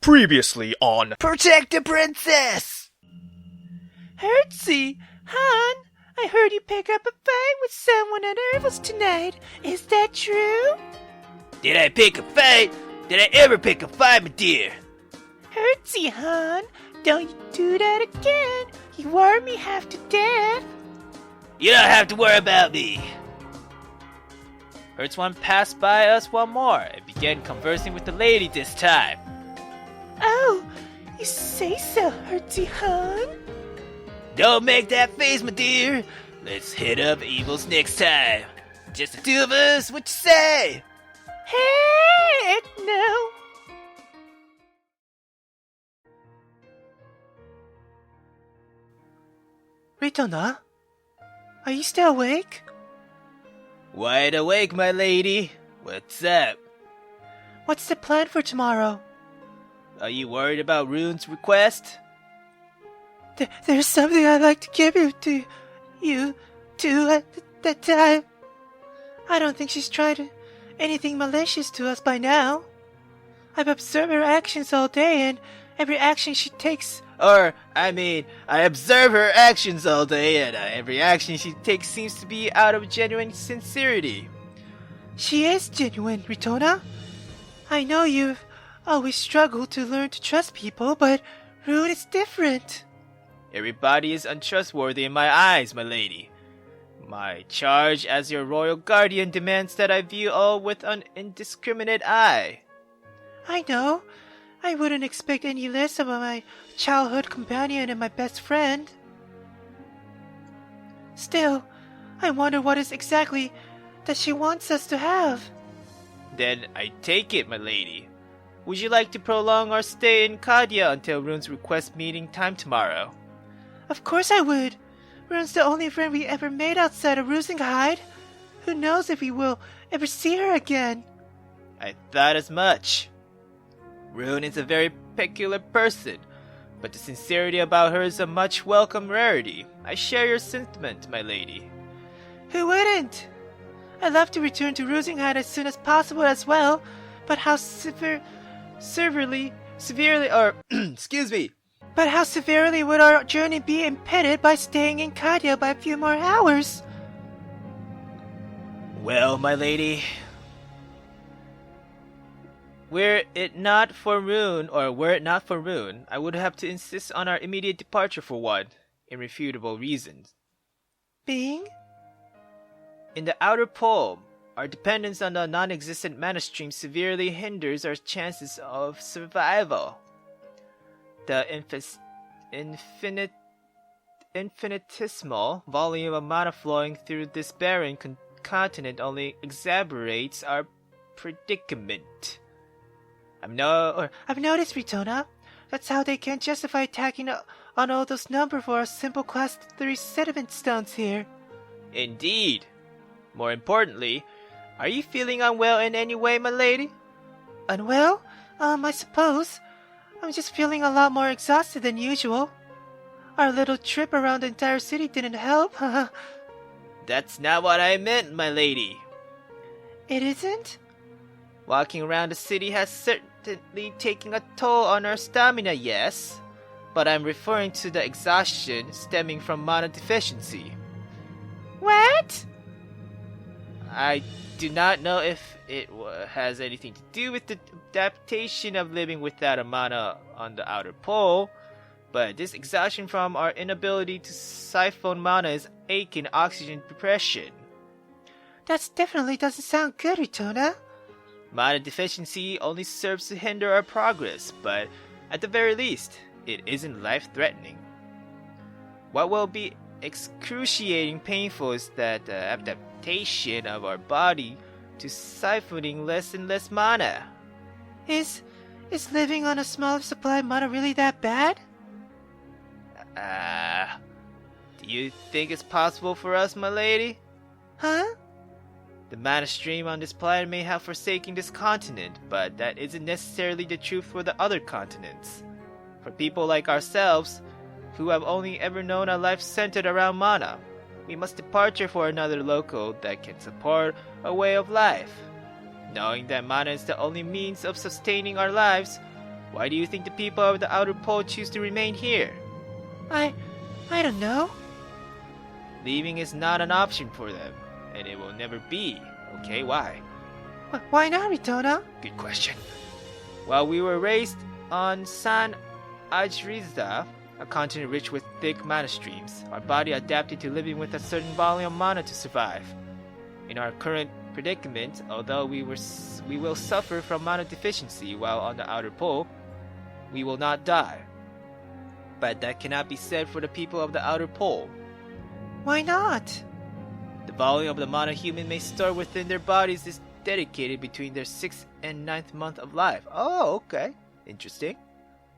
Previously on Protect the princess! Hertzie, hon, I heard you pick up a fight with someone at Ervil's tonight. Is that true? Did I pick a fight? Did I ever pick a fight, my dear? Hertzie, hon, don't you do that again. You worry me half to death. You don't have to worry about me. Hertzwan passed by us one more and began conversing with the lady this time. Oh, you say so, Hertzie, hon? Don't make that face, my dear. Let's hit up Evils next time. Just the two of us, what you say? Heck no. Ritona, are you still awake? Wide awake, my lady. What's up? What's the plan for tomorrow? Are you worried about Rune's request? There's something I'd like to give you at that time. I don't think she's tried anything malicious to us by now. I've observed her actions all day, and every action she takes... I observe her actions all day, and every action she takes seems to be out of genuine sincerity. She is genuine, Ritona. I know you've always struggled to learn to trust people, but Rune is different. Everybody is untrustworthy in my eyes, my lady. My charge as your royal guardian demands that I view all with an indiscriminate eye. I know. I wouldn't expect any less of my childhood companion and my best friend. Still, I wonder what is exactly that she wants us to have. Then I take it, my lady. Would you like to prolong our stay in Kadia until Rune's request meeting time tomorrow? Of course I would. Rune's the only friend we ever made outside of Rosengard. Who knows if we will ever see her again? I thought as much. Rune is a very peculiar person, but the sincerity about her is a much welcome rarity. I share your sentiment, my lady. Who wouldn't? I'd love to return to Rosengard as soon as possible as well, but how severely, excuse me. But how severely would our journey be impeded by staying in Kadia by a few more hours? Well, my lady... Were it not for Rune, I would have to insist on our immediate departure for one, irrefutable reasons. Being? In the outer pole, our dependence on the non-existent mana stream severely hinders our chances of survival. The infinitesimal volume of mana flowing through this barren continent only exacerbates our predicament. I've noticed, Ritona. That's how they can't justify attacking on all those numbers for a simple class 3 sediment stones here. Indeed. More importantly, are you feeling unwell in any way, my lady? Unwell? I suppose. I'm just feeling a lot more exhausted than usual. Our little trip around the entire city didn't help. That's not what I meant, my lady. It isn't? Walking around the city has certainly taken a toll on our stamina, yes, but I'm referring to the exhaustion stemming from mana deficiency. What? I do not know if it has anything to do with the adaptation of living without a mana on the outer pole, but this exhaustion from our inability to siphon mana is aching oxygen depression. That definitely doesn't sound good, Ritona. Mana deficiency only serves to hinder our progress, but at the very least, it isn't life-threatening. What will be excruciating painful is that the adaptation of our body to siphoning less and less mana. Is living on a smaller supply of mana really that bad? Do you think it's possible for us, my lady? Huh? The mana stream on this planet may have forsaken this continent, but that isn't necessarily the truth for the other continents. For people like ourselves, who have only ever known a life centered around mana, we must departure for another local that can support a way of life. Knowing that mana is the only means of sustaining our lives, Why do you think the people of the outer pole choose to remain here? I don't know. Leaving is not an option for them, and it will never be. Okay, why? Why not, Ritona? Good question. While we were raised on San Ajrizda, a continent rich with thick mana streams, our body adapted to living with a certain volume of mana to survive. In our current predicament, although we will suffer from mana deficiency while on the outer pole, we will not die. But that cannot be said for the people of the outer pole. Why not? The volume of the mana human may store within their bodies is dedicated between their 6th and 9th month of life. Oh, okay. Interesting.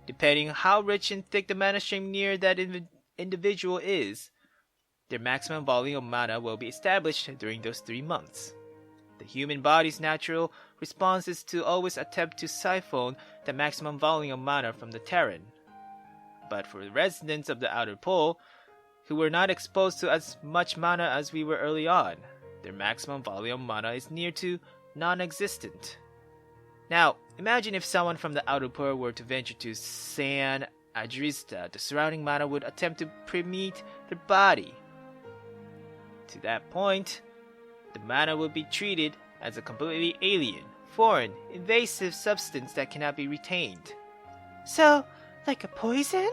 Depending on how rich and thick the mana stream near that individual is, their maximum volume of mana will be established during those 3 months. The human body's natural response is to always attempt to siphon the maximum volume of mana from the Terran. But for the residents of the outer pole, who were not exposed to as much mana as we were early on, their maximum volume of mana is near to non-existent. Now, imagine if someone from the outer pole were to venture to San Adrista, the surrounding mana would attempt to permeate their body. To that point, the mana would be treated as a completely alien, foreign, invasive substance that cannot be retained. So, like a poison?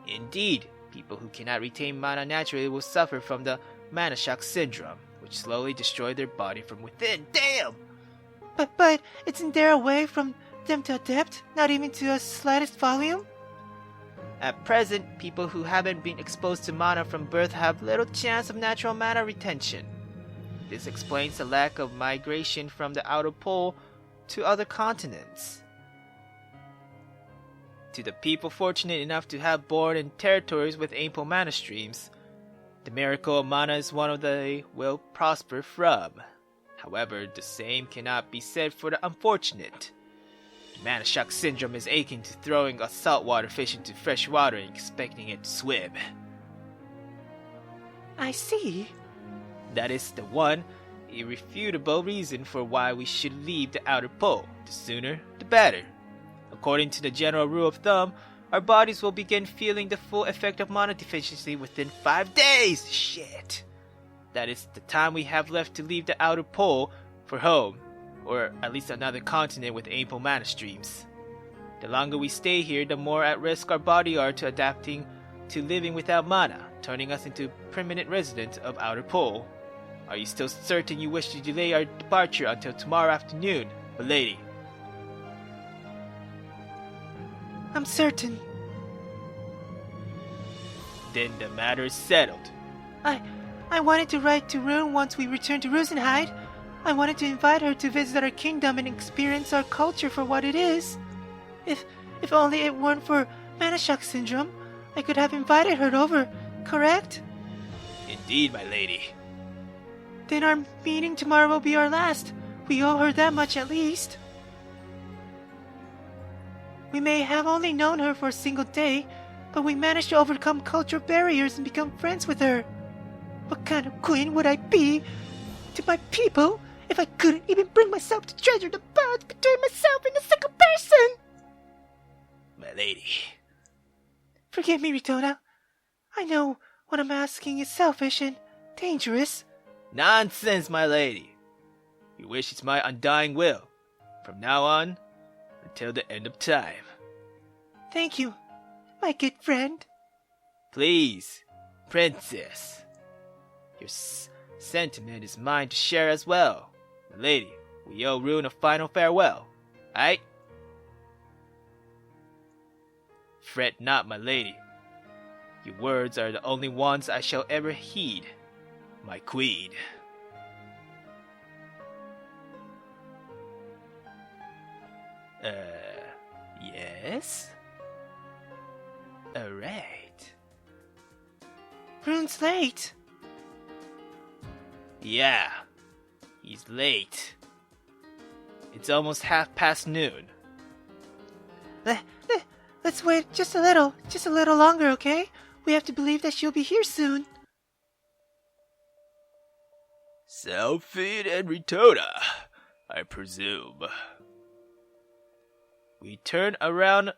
Indeed, people who cannot retain mana naturally will suffer from the mana shock syndrome, which slowly destroys their body from within. Damn! But isn't there a way from them to adapt, not even to a slightest volume? At present, people who haven't been exposed to mana from birth have little chance of natural mana retention. This explains the lack of migration from the outer pole to other continents. To the people fortunate enough to have born in territories with ample mana streams, the miracle of mana is one of they will prosper from. However, the same cannot be said for the unfortunate. The mana shock syndrome is akin to throwing a saltwater fish into fresh water and expecting it to swim. I see. That is the one irrefutable reason for why we should leave the outer pole. The sooner, the better. According to the general rule of thumb, our bodies will begin feeling the full effect of mana deficiency within 5 days. Shit. That is the time we have left to leave the outer pole for home, or at least another continent with ample mana streams. The longer we stay here, the more at risk our body are to adapting to living without mana, turning us into permanent residents of outer pole. Are you still certain you wish to delay our departure until tomorrow afternoon, my lady? I'm certain. Then the matter is settled. I wanted to write to Rune once we return to Rosenheim. I wanted to invite her to visit our kingdom and experience our culture for what it is. If only it weren't for mana shock syndrome, I could have invited her over, correct? Indeed, my lady. Then our meeting tomorrow will be our last. We owe her that much at least. We may have only known her for a single day, but we managed to overcome cultural barriers and become friends with her. What kind of queen would I be to my people if I couldn't even bring myself to treasure the bonds between myself and a single person? My lady. Forgive me, Ritona. I know what I'm asking is selfish and dangerous. Nonsense, my lady. Your wish is my undying will. From now on, until the end of time. Thank you, my good friend. Please, princess. Your sentiment is mine to share as well. My lady, we owe Rune a final farewell. Aight? Fret not, my lady. Your words are the only ones I shall ever heed. My queen. Yes? Alright. Rune's late. Yeah, he's late. It's almost noon. Let's wait just a little longer, okay? We have to believe that she'll be here soon. Selfie and Ritona, I presume. We turn around,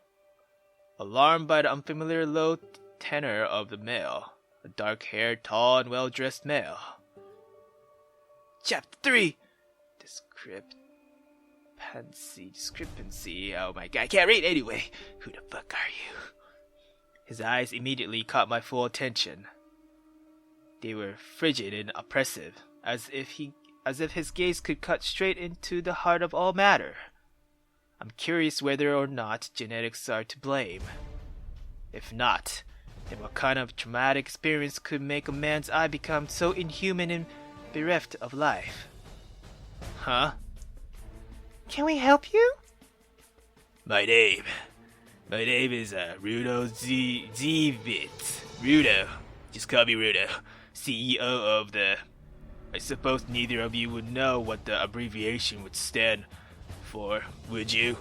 alarmed by the unfamiliar low tenor of the male. A dark-haired, tall, and well-dressed male. Chapter 3! Discrepancy. Oh my god, I can't read anyway. Who the fuck are you? His eyes immediately caught my full attention. They were frigid and oppressive, as if his gaze could cut straight into the heart of all matter. I'm curious whether or not genetics are to blame. If not, then what kind of traumatic experience could make a man's eye become so inhuman and bereft of life? Huh? Can we help you? My name is Runo Zivit. Runo. Just call me Runo. CEO of the... I suppose neither of you would know what the abbreviation would stand for, would you?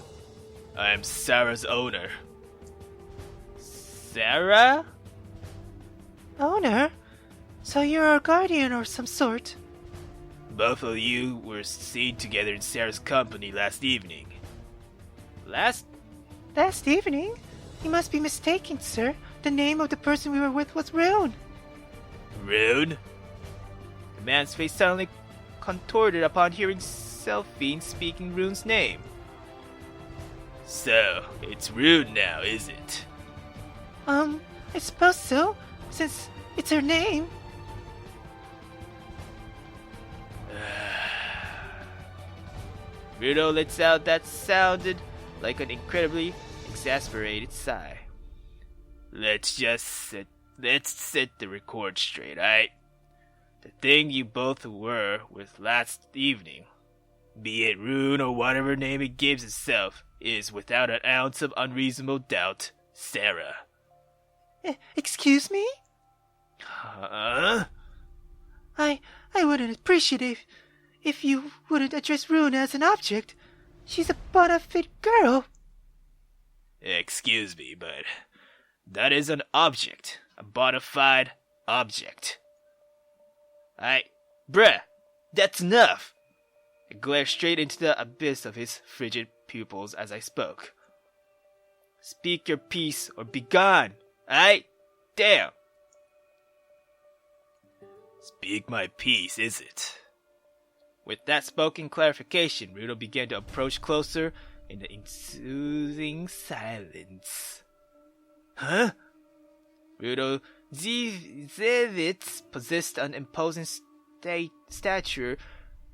I am Sarah's owner. Sarah? Owner? So you're our guardian or some sort? Both of you were seen together in Sarah's company last evening. Last evening? You must be mistaken, sir. The name of the person we were with was Rune. Rune? The man's face suddenly contorted upon hearing Selphine speaking Rune's name. So, it's Rune now, is it? I suppose so, since it's her name. Runo lets out that sounded like an incredibly exasperated sigh. Let's set the record straight, alright? The thing you both were with last evening, be it Rune or whatever name it gives itself, is without an ounce of unreasonable doubt, Sarah. Excuse me? Huh? I wouldn't appreciate it if you wouldn't address Rune as an object. She's a bona fide girl. Excuse me, but that is an object. A bona fide object. Bruh, that's enough! I glared straight into the abyss of his frigid pupils as I spoke. Speak your piece or be gone, aight? Damn! Speak my piece, is it? With that spoken clarification, Runo began to approach closer in the ensuing silence. Huh? Runo Zevitz possessed an imposing stature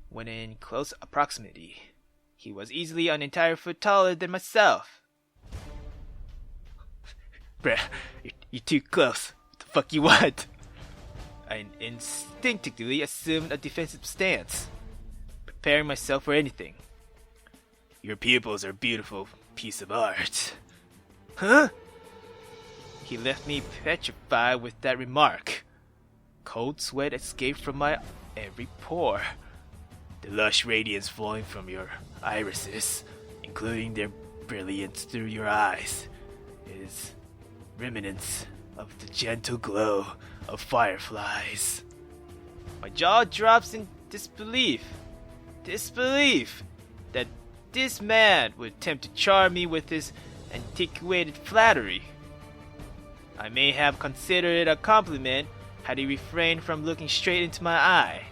when in close proximity. He was easily an entire foot taller than myself. Bruh, you're too close. What the fuck you want? I instinctively assumed a defensive stance, preparing myself for anything. Your pupils are a beautiful piece of art. Huh? He left me petrified with that remark. Cold sweat escaped from my every pore. The lush radiance flowing from your irises, including their brilliance through your eyes, is remnants of the gentle glow of fireflies. My jaw drops in disbelief that this man would attempt to charm me with his antiquated flattery. I may have considered it a compliment had he refrained from looking straight into my eyes.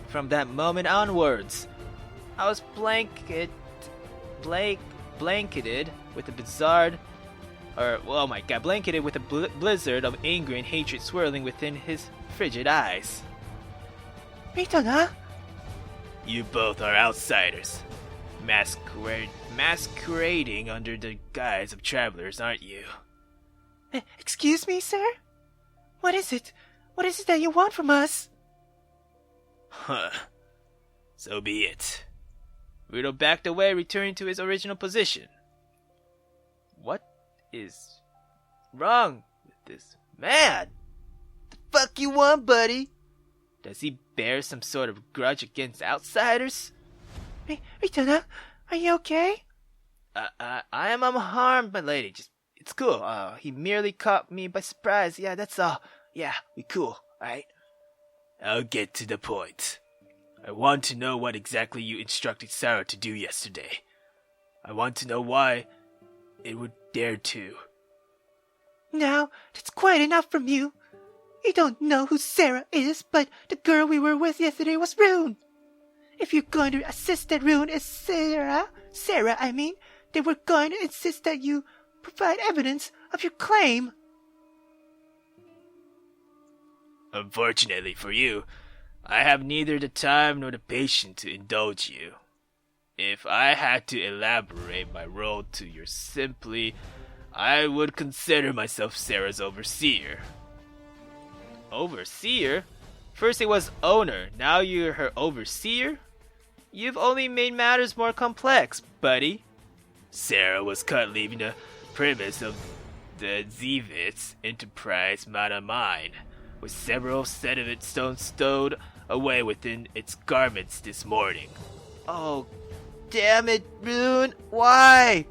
From that moment onwards, I was blanketed with a blizzard of anger and hatred swirling within his frigid eyes. Mitona? You both are outsiders, masquerading under the guise of travelers, aren't you? Excuse me, sir? What is it? What is it that you want from us? Huh. So be it. Rudo backed away, returning to his original position. What is wrong with this man? The fuck you want, buddy? Does he bear some sort of grudge against outsiders? Mitona, are you okay? I am unharmed, my lady. It's cool. He merely caught me by surprise. Yeah, that's all. Yeah, we cool, alright? I'll get to the point. I want to know what exactly you instructed Sarah to do yesterday. I want to know why it would dare to. Now, that's quite enough from you. You don't know who Sarah is, but the girl we were with yesterday was Rune. If you're going to insist that Rune is Sarah, then we're going to insist that you provide evidence of your claim. Unfortunately for you, I have neither the time nor the patience to indulge you. If I had to elaborate my role to you simply, I would consider myself Sarah's overseer. Overseer? First it was owner, now you're her overseer? You've only made matters more complex, buddy. Sarah was caught leaving the premise of the Zivit's enterprise mana mine, with several sediment stones stowed away within its garments this morning. Oh, damn it, Rune. Why?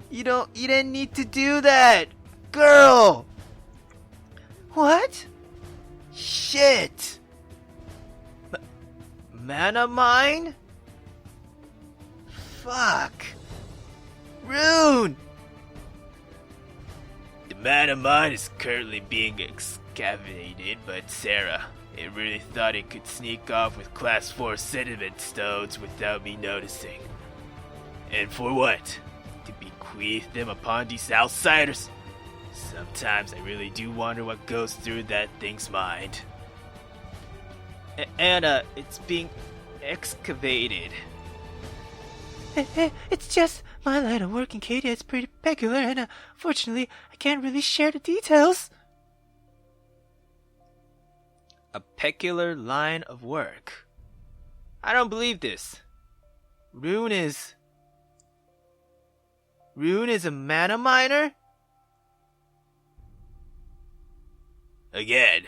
You didn't need to do that. Girl! What? Shit! Mana mine? Fuck. Rune! The mana mine is currently being excavated, but Sarah, it really thought it could sneak off with class 4 sediment stones without me noticing. And for what? To bequeath them upon these outsiders? Sometimes I really do wonder what goes through that thing's mind. Anna, it's being excavated. It's just my line of work in Kadia is pretty peculiar, and fortunately, I can't really share the details. A peculiar line of work? I don't believe this. Rune is a mana miner? Again,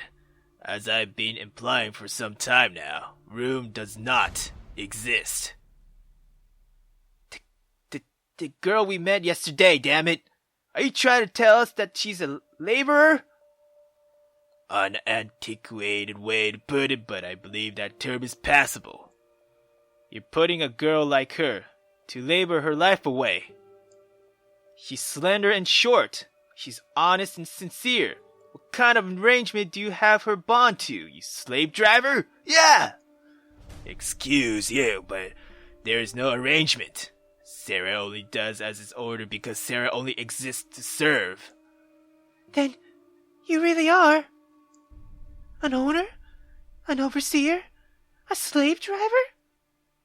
as I've been implying for some time now, Rune does not exist. The girl we met yesterday, damn it! Are you trying to tell us that she's a laborer? An antiquated way to put it, but I believe that term is passable. You're putting a girl like her to labor her life away. She's slender and short. She's honest and sincere. What kind of arrangement do you have her bond to, you slave driver? Yeah! Excuse you, but there is no arrangement. Sarah only does as is ordered because Sarah only exists to serve. Then, you really are an owner? An overseer? A slave driver?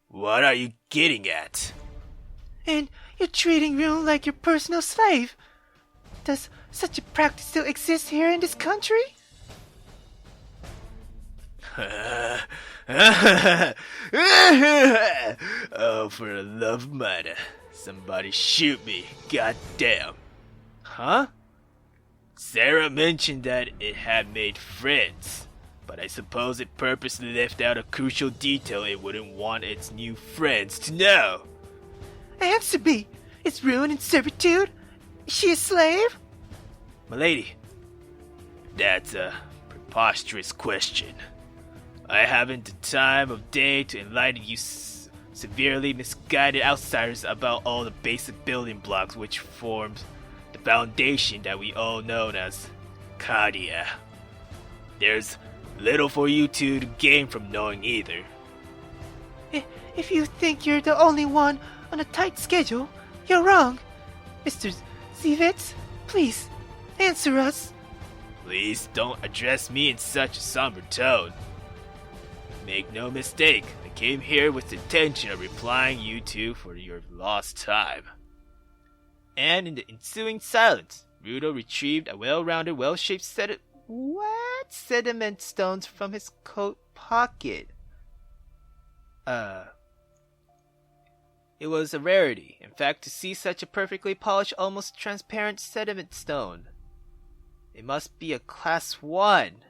What are you getting at? And you're treating Rune like your personal slave. Does such a practice still exist here in this country? Oh, for the love of money. Somebody shoot me. Goddamn. Huh? Sarah mentioned that it had made friends, but I suppose it purposely left out a crucial detail it wouldn't want its new friends to know. Answer me. Is Rune in servitude? Is she a slave? Milady, that's a preposterous question. I haven't the time of day to enlighten you severely misguided outsiders about all the basic building blocks which forms the foundation that we all know as Kadia. There's little for you two to gain from knowing either. If you think you're the only one on a tight schedule, you're wrong. Mr. Zivitz, please, answer us. Please don't address me in such a somber tone. Make no mistake, I came here with the intention of replying you two for your lost time. And in the ensuing silence, Rudo retrieved a well-rounded, well-shaped sediment stones from his coat pocket. It was a rarity, in fact, to see such a perfectly polished, almost transparent sediment stone. It must be a Class 1.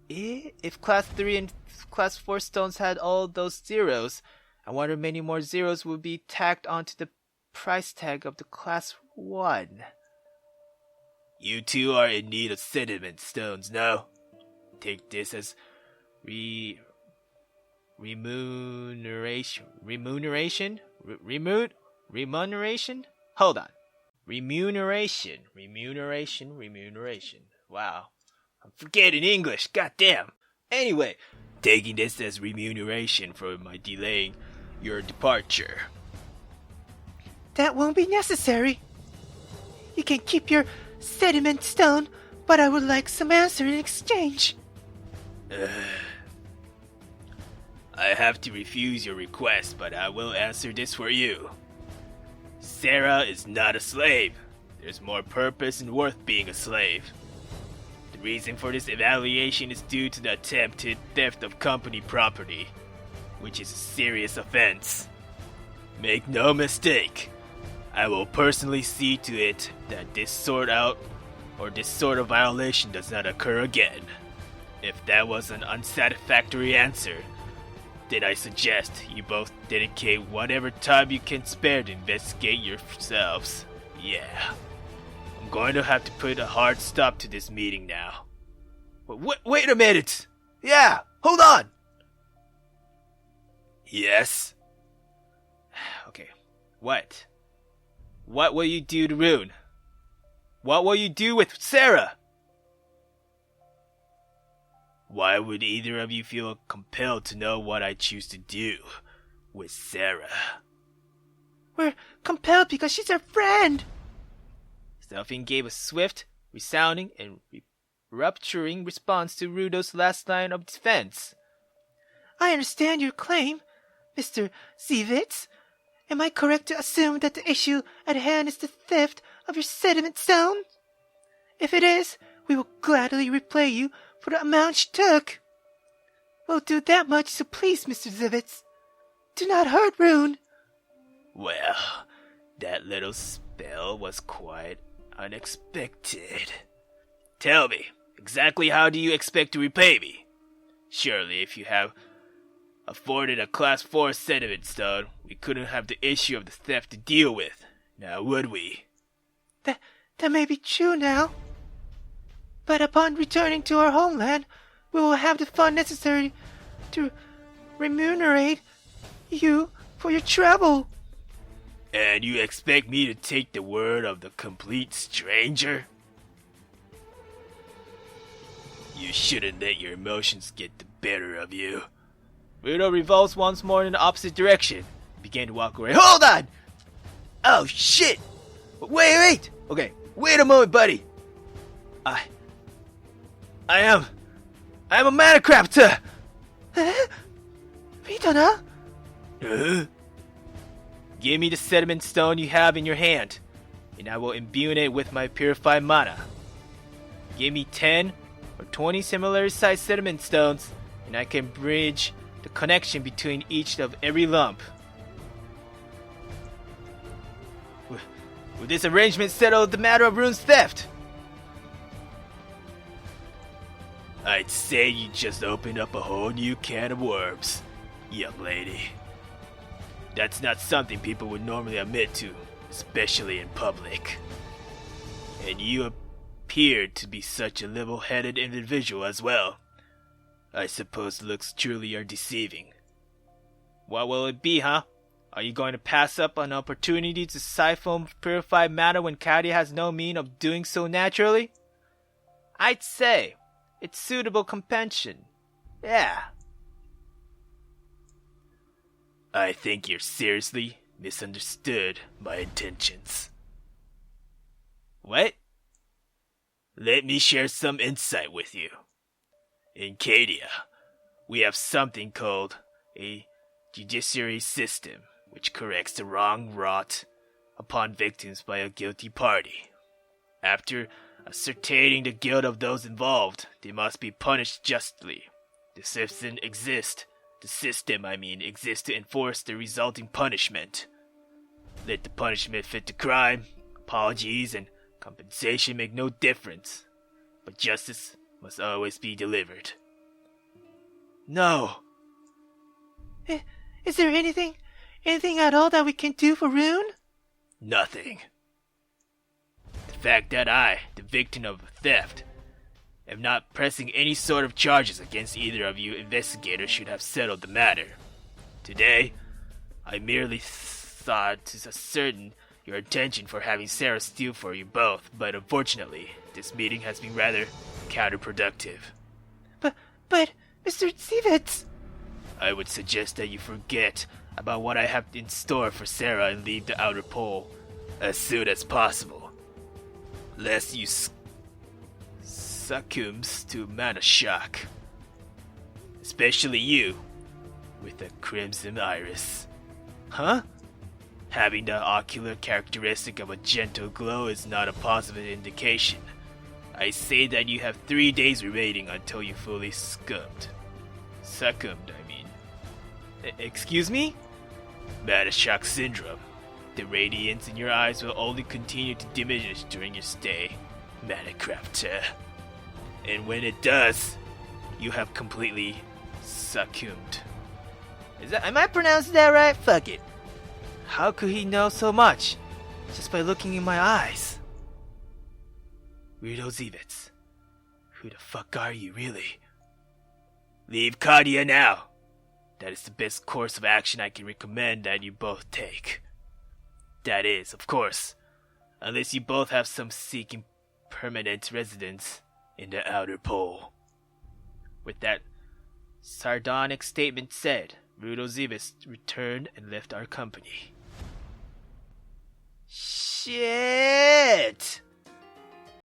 If Class 3 and Class 4 stones had all those zeros, I wonder many more zeros would be tacked onto the price tag of the Class 1. You two are in need of sediment stones, no? Take this as remuneration? Remuneration? Hold on. Remuneration. Wow. I'm forgetting English, goddamn. Anyway, taking this as remuneration for my delaying your departure. That won't be necessary. You can keep your sediment stone, but I would like some answer in exchange. I have to refuse your request, but I will answer this for you. Sarah is not a slave. There's more purpose and worth being a slave. The reason for this evaluation is due to the attempted theft of company property, which is a serious offense. Make no mistake, I will personally see to it that this sort of violation does not occur again. If that was an unsatisfactory answer, then I suggest you both dedicate whatever time you can spare to investigate yourselves. Yeah. I'm going to have to put a hard stop to this meeting now. Wait a minute! Yeah, hold on! Yes? Okay, what? What will you do to Rune? What will you do with Sarah? Why would either of you feel compelled to know what I choose to do with Sarah? We're compelled because she's our friend. Delphine gave a swift, resounding, and rupturing response to Rudo's last line of defense. I understand your claim, Mr. Zivitz. Am I correct to assume that the issue at hand is the theft of your sediment stone? If it is, we will gladly repay you for the amount she took. We'll do that much, so please, Mr. Zivitz, do not hurt Rune. Well, that little spell was quite unexpected. Tell me, exactly how do you expect to repay me? Surely, if you have afforded a Class 4 sediment stone, we couldn't have the issue of the theft to deal with, now would we? That may be true now. But upon returning to our homeland, we will have the fund necessary to remunerate you for your trouble. And you expect me to take the word of the complete stranger? You shouldn't let your emotions get the better of you. Rudo revolves once more in the opposite direction. Began to walk away. Hold on! Oh, shit! Wait! Okay, wait a moment, buddy. I am a manacraptor! Ridana? Give me the sediment stone you have in your hand, and I will imbue it with my purified mana. Give me 10 or 20 similar sized sediment stones, and I can bridge the connection between each of every lump. Will this arrangement settle the matter of Rune's theft? I'd say you just opened up a whole new can of worms, young lady. That's not something people would normally admit to, especially in public. And you appear to be such a level-headed individual as well. I suppose looks truly are deceiving. What will it be, huh? Are you going to pass up an opportunity to siphon purified matter when Kadia has no mean of doing so naturally? I'd say it's suitable compensation. Yeah. I think you're seriously misunderstood my intentions. What? Let me share some insight with you. In Kadia, we have something called a judiciary system, which corrects the wrong wrought upon victims by a guilty party. After ascertaining the guilt of those involved, they must be punished justly. The system exists to enforce the resulting punishment. Let the punishment fit the crime. Apologies and compensation make no difference, but justice must always be delivered. No. Is there anything at all that we can do for Rune? Nothing. The fact that I, the victim of a theft, am not pressing any sort of charges against either of you. Investigators should have settled the matter. Today, I merely thought to ascertain your intention for having Sarah steal for you both, but unfortunately, this meeting has been rather counterproductive. But, Mr. Zivitz! I would suggest that you forget about what I have in store for Sarah and leave the outer pole as soon as possible, lest you succumbs to mana shock. Especially you, with the crimson iris. Huh? Having the ocular characteristic of a gentle glow is not a positive indication. I say that you have 3 days remaining until you fully succumbed. Succumbed, I mean. Excuse me? Mana shock syndrome. The radiance in your eyes will only continue to diminish during your stay, Manacrafter. And when it does, you have completely succumbed. Am I pronouncing that right? Fuck it. How could he know so much? Just by looking in my eyes. Rune Zivitz, who the fuck are you, really? Leave Kadia now. That is the best course of action I can recommend that you both take. That is, of course, unless you both have some seeking permanent residence in the outer pole. With that sardonic statement said, Rune Zivitz returned and left our company. Shit!